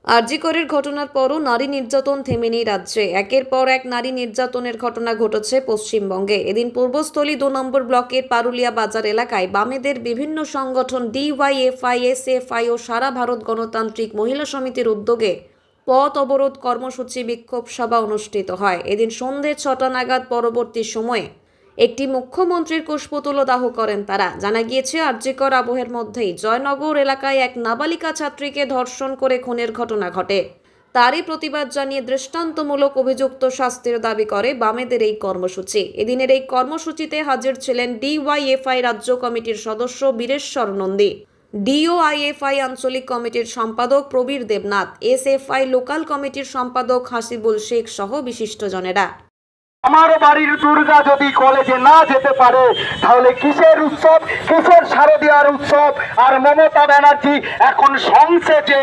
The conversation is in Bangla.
আরজি করের ঘটনার পরও নারী নির্যাতন থেমেনি রাজ্যে। একের পর এক নারী নির্যাতনের ঘটনা ঘটেছে পশ্চিমবঙ্গে। এদিন পূর্বস্থলী 2 নম্বর ব্লকের পারুলিয়া বাজার এলাকায় বামেদের বিভিন্ন সংগঠন ডিওয়াইএফআই, এসএফআই ও সারা ভারত গণতান্ত্রিক মহিলা সমিতির উদ্যোগে পথ অবরোধ কর্মসূচি বিক্ষোভ সভা অনুষ্ঠিত হয়। এদিন সন্ধ্যে 6টা নাগাদ পরবর্তী সময়ে একটি মুখ্যমন্ত্রীর কুশপুতলও দাহ করেন তারা। জানা গিয়েছে, আরজিকর আবহের মধ্যেই জয়নগর এলাকায় এক নাবালিকা ছাত্রীকে ধর্ষণ করে খুনের ঘটনা ঘটে। তারই প্রতিবাদ জানিয়ে দৃষ্টান্তমূলক অভিযুক্ত শাস্তির দাবি করে বামেদের এই কর্মসূচি। এদিনের এই কর্মসূচিতে হাজির ছিলেন ডিওয়াইএফআই রাজ্য কমিটির সদস্য বীরেশ্বর নন্দী, ডিওআইএফআই আঞ্চলিক কমিটির সম্পাদক প্রবীর দেবনাথ, এসএফআই লোকাল কমিটির সম্পাদক হাসিবুল শেখ সহ বিশিষ্টজনেরা। আমার বাড়ির দুর্গা যদি কলেজে না যেতে পারে তাহলে কিসের উৎসব, কিসের শারদীয়ার উৎসব? আর মমতা ব্যানার্জি এখন সংসদে